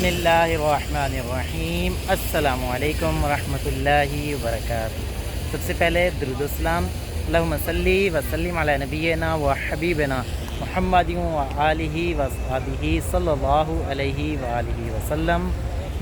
اللہ الرحمن الرحیم۔ السلام علیکم ورحمۃ اللہ وبرکاتہ۔ سب سے پہلے درود السلام، اللہم صلی وسلم علی نبینا و حبیبنا محمد و آلہ و صحابہ صلی اللہ علیہ وآلہ وسلم۔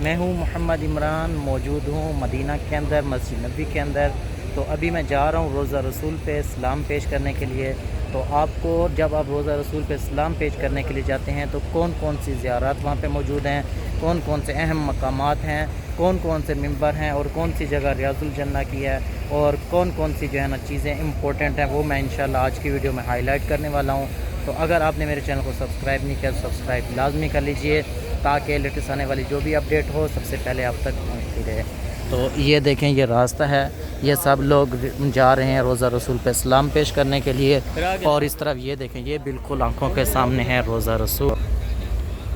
میں ہوں محمد عمران، موجود ہوں مدینہ کے اندر، مسجد نبوی کے اندر۔ تو ابھی میں جا رہا ہوں روضہ رسول پہ سلام پیش کرنے کے لیے۔ تو آپ کو جب آپ روضہ رسول پہ سلام پیش کرنے کے لیے جاتے ہیں تو کون کون سی زیارات وہاں پہ موجود ہیں، کون کون سے اہم مقامات ہیں، کون کون سے ممبر ہیں، اور کون سی جگہ ریاض الجنہ کی ہے، اور کون کون سی جو ہے نا چیزیں امپورٹنٹ ہیں، وہ میں انشاءاللہ آج کی ویڈیو میں ہائی لائٹ کرنے والا ہوں۔ تو اگر آپ نے میرے چینل کو سبسکرائب نہیں کیا تو سبسکرائب لازمی کر لیجئے، تاکہ لیٹسٹ آنے والی جو بھی اپڈیٹ ہو سب سے پہلے آپ تک پہنچتی رہے۔ تو یہ دیکھیں، یہ راستہ ہے، یہ سب لوگ جا رہے ہیں روضہ رسول پہ سلام پیش کرنے کے لیے، اور اس طرف یہ دیکھیں، یہ بالکل آنکھوں کے سامنے ہے روضہ رسول۔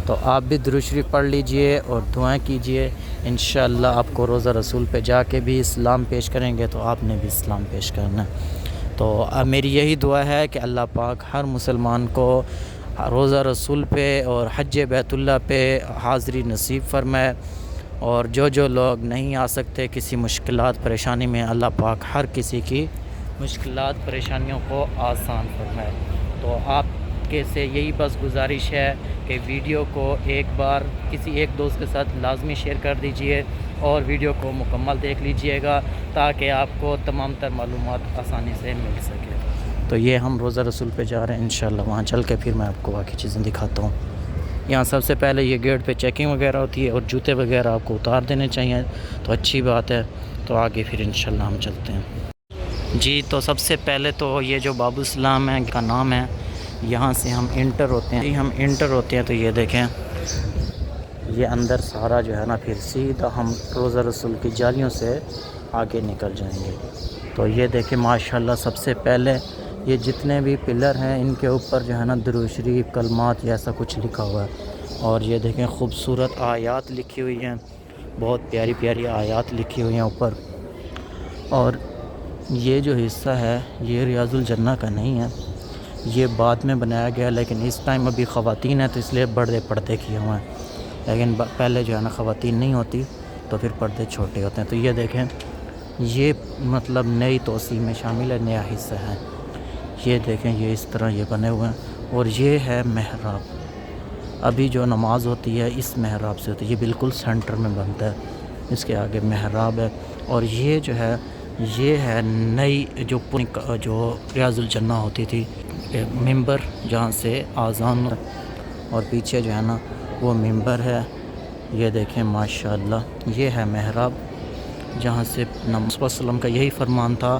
تو آپ بھی درود شریف پڑھ لیجئے اور دعائیں کیجئے، انشاءاللہ آپ کو روضہ رسول پہ جا کے بھی اسلام پیش کریں گے تو آپ نے بھی اسلام پیش کرنا ہے۔ تو میری یہی دعا ہے کہ اللہ پاک ہر مسلمان کو روضہ رسول پہ اور حج بیت اللہ پہ حاضری نصیب فرمائے، اور جو لوگ نہیں آ سکتے کسی مشکلات پریشانی میں، اللہ پاک ہر کسی کی مشکلات پریشانیوں کو آسان فرمائے۔ تو آپ کے سے یہی بس گزارش ہے کہ ویڈیو کو ایک بار کسی ایک دوست کے ساتھ لازمی شیئر کر دیجئے، اور ویڈیو کو مکمل دیکھ لیجئے گا تاکہ آپ کو تمام تر معلومات آسانی سے مل سکے۔ تو یہ ہم روضہ رسول پہ جا رہے ہیں، انشاءاللہ وہاں چل کے پھر میں آپ کو باقی چیزیں دکھاتا ہوں۔ یہاں سب سے پہلے یہ گیٹ پہ چیکنگ وغیرہ ہوتی ہے، اور جوتے وغیرہ آپ کو اتار دینے چاہیے، تو اچھی بات ہے۔ تو آگے پھر انشاءاللہ ہم چلتے ہیں۔ جی، تو سب سے پہلے تو یہ جو باب السلام ہے کا نام ہے، یہاں سے ہم انٹر ہوتے ہیں۔ ہم انٹر ہوتے ہیں تو یہ دیکھیں، یہ اندر سارا جو ہے نا، پھر سیدھا ہم روضہ رسول کی جالیوں سے آگے نکل جائیں گے۔ تو یہ دیکھیں ماشاءاللہ، سب سے پہلے یہ جتنے بھی پلر ہیں ان کے اوپر جو ہے نا درود شریف، کلمات یا ایسا کچھ لکھا ہوا ہے، اور یہ دیکھیں خوبصورت آیات لکھی ہوئی ہیں، بہت پیاری پیاری آیات لکھی ہوئی ہیں اوپر۔ اور یہ جو حصہ ہے یہ ریاض الجنہ کا نہیں ہے، یہ بعد میں بنایا گیا، لیکن اس ٹائم ابھی خواتین ہیں تو اس لیے بڑے پردے کیے ہوئے ہیں، لیکن پہلے جو ہے نا خواتین نہیں ہوتی تو پھر پردے چھوٹے ہوتے ہیں۔ تو یہ دیکھیں، یہ مطلب نئی توسیع میں شامل ہے، نیا حصہ ہے۔ یہ دیکھیں، یہ اس طرح یہ بنے ہوئے ہیں، اور یہ ہے محراب۔ ابھی جو نماز ہوتی ہے اس محراب سے ہوتی ہے، یہ بالکل سینٹر میں بنتا ہے، اس کے آگے محراب ہے۔ اور یہ جو ہے، یہ ہے نئی جو ریاض الجنہ ہوتی تھی، ممبر جہاں سے آذان، اور پیچھے جو ہے نا وہ ممبر ہے۔ یہ دیکھیں ماشاءاللہ، یہ ہے محراب جہاں سے نبی صلی اللہ علیہ وسلم کا یہی فرمان تھا،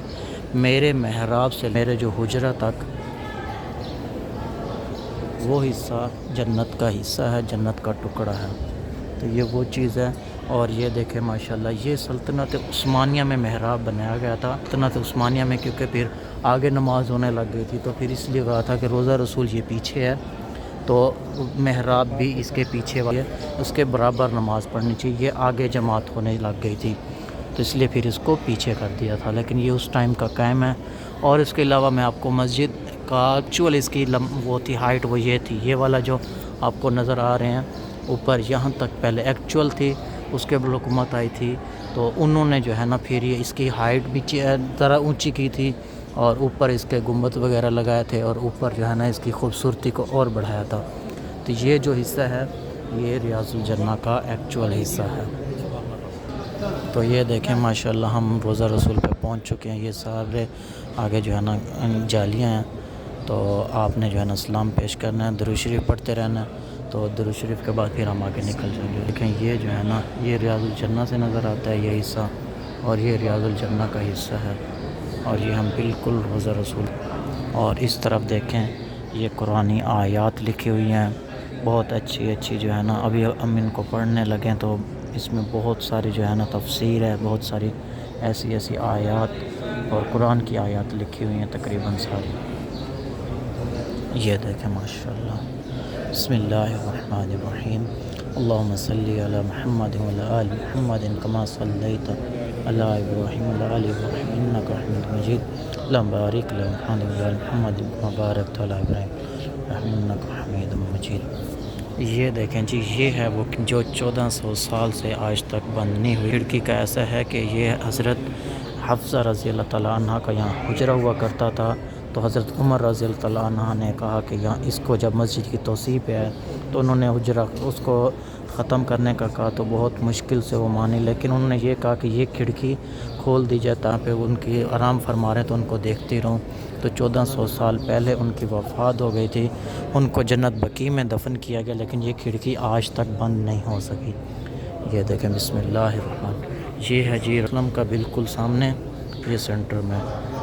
میرے محراب سے میرے جو حجرہ تک وہ حصہ جنت کا حصہ ہے، جنت کا ٹکڑا ہے۔ تو یہ وہ چیز ہے۔ اور یہ دیکھیں ماشاءاللہ، یہ سلطنت عثمانیہ میں محراب بنایا گیا تھا، سلطنت عثمانیہ میں، کیونکہ پھر آگے نماز ہونے لگ گئی تھی تو پھر اس لیے کہا تھا کہ روضہ رسول یہ پیچھے ہے تو محراب بھی اس کے پیچھے والے، اس کے برابر نماز پڑھنی چاہیے، یہ آگے جماعت ہونے لگ گئی تھی تو اس لیے پھر اس کو پیچھے کر دیا تھا، لیکن یہ اس ٹائم کا قائم ہے۔ اور اس کے علاوہ میں آپ کو مسجد کا ایکچوئل اس کی وہ تھی ہائٹ، وہ یہ تھی، یہ والا جو آپ کو نظر آ رہے ہیں اوپر، یہاں تک پہلے ایکچوئل تھی، اس کے بعد حکومت آئی تھی تو انہوں نے جو ہے نا پھر یہ اس کی ہائٹ بھی ذرا اونچی کی تھی، اور اوپر اس کے گنبد وغیرہ لگائے تھے، اور اوپر جو ہے نا اس کی خوبصورتی کو اور بڑھایا تھا۔ تو یہ جو حصہ ہے یہ ریاض الجنہ کا ایکچوئل حصہ ہے۔ تو یہ دیکھیں ماشاءاللہ، ہم روضہ رسول پہ پہنچ چکے ہیں۔ یہ سارے آگے جو ہے نا جالیاں ہیں، تو آپ نے جو ہے نا اسلام پیش کرنا ہے، درود شریف پڑھتے رہنا ہے۔ تو درود شریف کے بعد پھر ہم آگے نکل جائیں گے۔ دیکھیں، یہ جو ہے نا یہ ریاض الجنہ سے نظر آتا ہے یہ حصہ، اور یہ ریاض الجنہ کا حصہ ہے، اور یہ ہم بالکل روضہ رسول۔ اور اس طرف دیکھیں، یہ قرآنی آیات لکھی ہوئی ہیں، بہت اچھی اچھی جو ہے نا، ابھی ہم ان کو پڑھنے لگیں تو اس میں بہت ساری جو ہے نا تفسیر ہے، بہت ساری ایسی آیات اور قرآن کی آیات لکھی ہوئی ہیں تقریباً ساری۔ یہ دیکھیں ماشاءاللہ، بسم اللہ الرحمن الرحیم، اللہم صلی علی محمد وعلی آل محمد کما صلیت علی ابراہیم وعلی آل ابراہیم انک حمید مجید، اللہم بارک علی محمد وعلی آل محمد کما بارکت علی ابراہیم انک حمید مجید۔ یہ دیکھیں جی، یہ ہے وہ جو 1400 سال سے آج تک بند نہیں ہوئی کھڑکی کا. ایسا ہے کہ یہ حضرت حفصہ رضی اللہ تعالیٰ عنہ کا یہاں حجرہ ہوا کرتا تھا. تو حضرت عمر رضی اللہ تعالیٰ عنہ نے کہا کہ یہاں اس کو جب مسجد کی توسیع پہ ہے تو انہوں نے حجرہ اس کو ختم کرنے کا کہا. تو بہت مشکل سے وہ مانی، لیکن انہوں نے یہ کہا کہ یہ کھڑکی کھول دی جائے تاکہ ان کی آرام فرما رہے تو ان کو دیکھتی رہوں. تو 1400 سال پہلے ان کی وفات ہو گئی تھی. ان کو جنت بقیع میں دفن کیا گیا، لیکن یہ کھڑکی آج تک بند نہیں ہو سکی. یہ دیکھیں بسم اللہ الرحمن. یہ ہے جی رسلم کا بالکل سامنے، یہ سینٹر میں،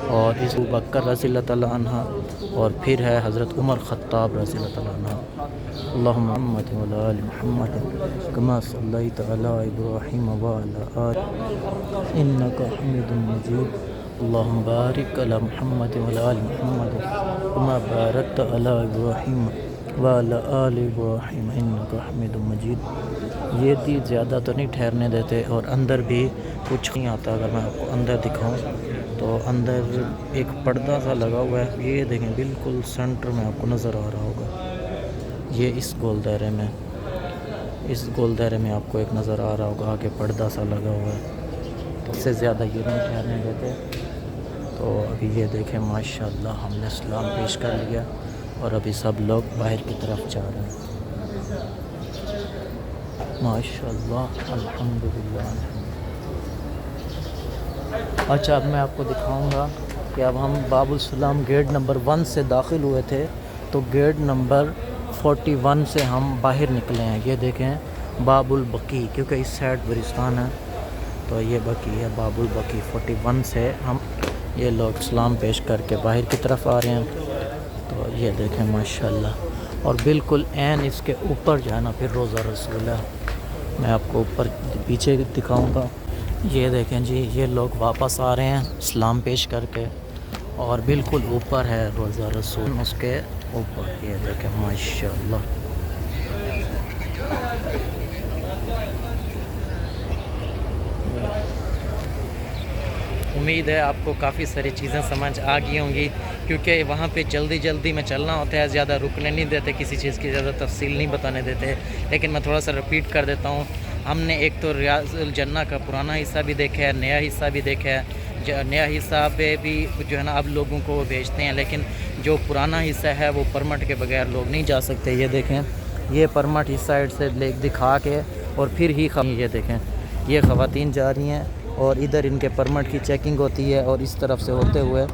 اور اس ابو بکر رضی اللہ تعالیٰ عنہ، اور پھر ہے حضرت عمر خطاب رضی اللہ تعالیٰ عنہ. اللہم محمد وعلی آل محمد کما صلیت علی ابراہیم وعلی آل انک حمید مجید. اللہم بارک علی محمد وعلی آل محمد کما بارکت علی ابراہیم وعلی آل ابراہیم انک حمید مجید. یہ دی زیادہ تو نہیں ٹھہرنے دیتے، اور اندر بھی کچھ نہیں آتا. اگر میں آپ کو اندر دکھاؤں تو اندر ایک پردہ سا لگا ہوا ہے. یہ دیکھیں بالکل سینٹر میں آپ کو نظر آ رہا ہوگا. یہ اس گول دائرے میں، اس گول دائرے میں آپ کو ایک نظر آ رہا ہوگا کہ پردہ سا لگا ہوا ہے. تو اس سے زیادہ یہ نہیں ٹھہرنے دیتے. تو ابھی یہ دیکھیں ماشاءاللہ ہم نے سلام پیش کر لیا، اور ابھی سب لوگ باہر کی طرف جا رہے ہیں. ماشاءاللہ الحمدللہ. اچھا، اب میں آپ کو دکھاؤں گا کہ اب ہم باب السلام گیٹ نمبر 1 سے داخل ہوئے تھے، تو گیٹ نمبر 41 سے ہم باہر نکلے ہیں. یہ دیکھیں باب البقیع، کیونکہ اس سائڈ گورستان ہے تو یہ بقیع ہے. باب البقیع 41 سے ہم یہ لوگ سلام پیش کر کے باہر کی طرف آ رہے ہیں. تو یہ دیکھیں ماشاءاللہ، اور بالکل عین اس کے اوپر جو ہے نا پھر روضہ رسول ہے. میں آپ کو اوپر پیچھے دکھاؤں گا. یہ دیکھیں جی، یہ لوگ واپس آ رہے ہیں سلام پیش کر کے، اور بالکل اوپر ہے روضہ رسول، اس کے اوپر. یہ دیکھیں ماشاءاللہ. امید ہے آپ کو کافی ساری چیزیں سمجھ آ گئی ہوں گی، کیونکہ وہاں پہ جلدی میں چلنا ہوتا ہے، زیادہ رکنے نہیں دیتے، کسی چیز کی زیادہ تفصیل نہیں بتانے دیتے. لیکن میں تھوڑا سا رپیٹ کر دیتا ہوں. ہم نے ایک تو ریاض الجنہ کا پرانا حصہ بھی دیکھا ہے، نیا حصہ بھی دیکھا ہے. نیا حصہ پہ بھی جو ہے نا اب لوگوں کو وہ بھیجتے ہیں، لیکن جو پرانا حصہ ہے وہ پرمٹ کے بغیر لوگ نہیں جا سکتے. یہ دیکھیں، یہ پرمٹ اس سائڈ سے دکھا کے اور پھر ہی یہ دیکھیں یہ خواتین جا رہی ہیں، اور ادھر ان کے پرمٹ کی چیکنگ ہوتی ہے، اور اس طرف سے ہوتے ہوئے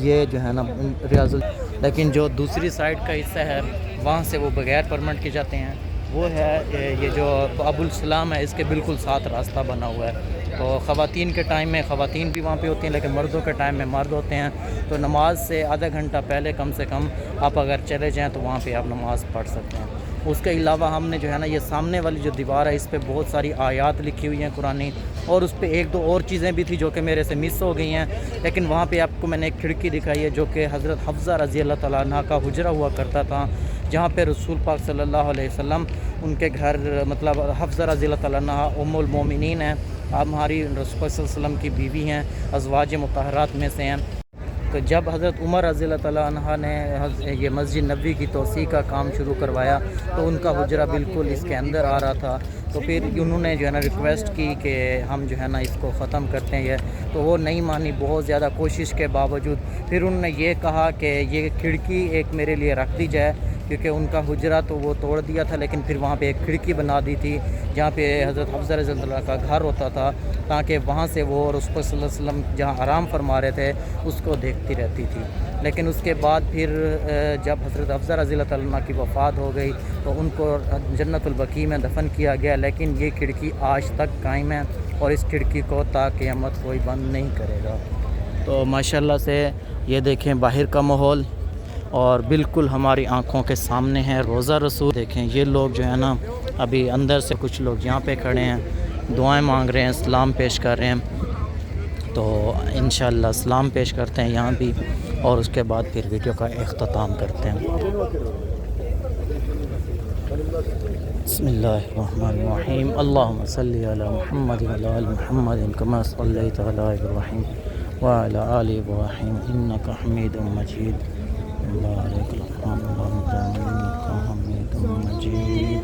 یہ جو ہے نا ریاض لیکن جو دوسری سائڈ کا حصہ ہے وہاں سے وہ بغیر پرمٹ کے جاتے ہیں. وہ ہے یہ جو ابو السلام ہے، اس کے بالکل ساتھ راستہ بنا ہوا ہے. تو خواتین کے ٹائم میں خواتین بھی وہاں پہ ہوتی ہیں، لیکن مردوں کے ٹائم میں مرد ہوتے ہیں. تو نماز سے آدھا گھنٹہ پہلے کم سے کم آپ اگر چلے جائیں تو وہاں پہ آپ نماز پڑھ سکتے ہیں. اس کے علاوہ ہم نے جو ہے نا یہ سامنے والی جو دیوار ہے اس پہ بہت ساری آیات لکھی ہوئی ہیں قرآنی، اور اس پہ ایک دو اور چیزیں بھی تھیں جو کہ میرے سے مس ہو گئی ہیں. لیکن وہاں پہ آپ کو میں نے ایک کھڑکی دکھائی ہے جو کہ حضرت حفصہ رضی اللہ تعالیٰ عنہ کا حجرہ ہوا کرتا تھا، جہاں پہ رسول پاک صلی اللہ علیہ وسلم ان کے گھر، مطلب حفصہ رضی اللہ تعالیٰ عنہ ام المومنین ہیں، ہماری رسول پاک صلی اللہ علیہ وسلم کی بیوی ہیں، ازواج مطہرات میں سے ہیں. تو جب حضرت عمر رضی اللہ تعالیٰ عنہ نے یہ مسجد نبوی کی توسیع کا کام شروع کروایا تو ان کا حجرہ بالکل اس کے اندر آ رہا تھا. تو پھر انہوں نے جو ہے نا ریکویسٹ کی کہ ہم جو ہے نا اس کو ختم کرتے ہیں. تو وہ نہیں مانی بہت زیادہ کوشش کے باوجود. پھر انہوں نے یہ کہا کہ یہ کھڑکی ایک میرے لیے رکھ دی جائے، کیونکہ ان کا حجرہ تو وہ توڑ دیا تھا، لیکن پھر وہاں پہ ایک کھڑکی بنا دی تھی جہاں پہ حضرت حفصہ رضی اللہ کا گھر ہوتا تھا، تاکہ وہاں سے وہ رسول صلی اللہ علیہ وسلم جہاں آرام فرما رہے تھے اس کو دیکھتی رہتی تھی. لیکن اس کے بعد پھر جب حضرت حفصہ رضی اللہ تعالیٰ عنہ کی وفات ہو گئی تو ان کو جنت البقیع میں دفن کیا گیا. لیکن یہ کھڑکی آج تک قائم ہے، اور اس کھڑکی کو تا قیامت کوئی بند نہیں کرے گا. تو ماشاءاللہ سے یہ دیکھیں باہر کا ماحول، اور بالکل ہماری آنکھوں کے سامنے ہے روضہ رسول. دیکھیں یہ لوگ جو ہے نا ابھی اندر سے کچھ لوگ یہاں پہ کھڑے ہیں، دعائیں مانگ رہے ہیں، سلام پیش کر رہے ہیں. تو انشاءاللہ سلام پیش کرتے ہیں یہاں بھی، اور اس کے بعد پھر ویڈیو کا اختتام کرتے ہیں. بسم اللہ الرحمن الرحیم. اللہم صلی علی محمد وعلی آل محمد کما صلیت علی ابراہیم وعلی آل ابراہیم انک حمید مجید. بارک اللہم انک حمید مجید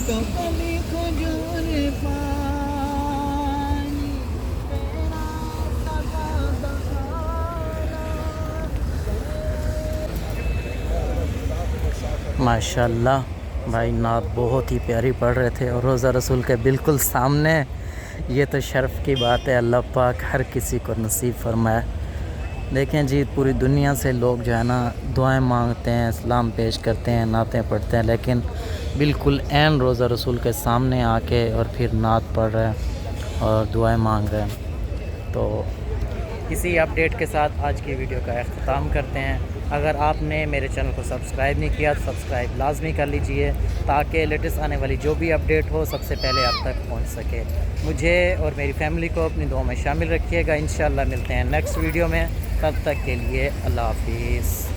تو کبھی کھجور پانی تیرا سگا ماشاء اللہ بھائی نعت بہت ہی پیاری پڑھ رہے تھے اور روضہ رسول کے بالکل سامنے. یہ تو شرف کی بات ہے، اللہ پاک ہر کسی کو نصیب فرمائے. دیکھیں جی پوری دنیا سے لوگ جو ہے نا دعائیں مانگتے ہیں، اسلام پیش کرتے ہیں، نعتیں پڑھتے ہیں، لیکن بالکل عین روضہ رسول کے سامنے آ کے اور پھر نعت پڑھ رہے ہیں اور دعائیں مانگ رہے ہیں. تو اسی اپڈیٹ کے ساتھ آج کی ویڈیو کا اختتام کرتے ہیں. اگر آپ نے میرے چینل کو سبسکرائب نہیں کیا تو سبسکرائب لازمی کر لیجئے تاکہ لیٹسٹ آنے والی جو بھی اپڈیٹ ہو سب سے پہلے آپ تک پہنچ سکے. مجھے اور میری فیملی کو اپنی دعاؤں میں شامل رکھیے گا. انشاءاللہ ملتے ہیں نیکسٹ ویڈیو میں، تب تک کے لیے اللہ حافظ.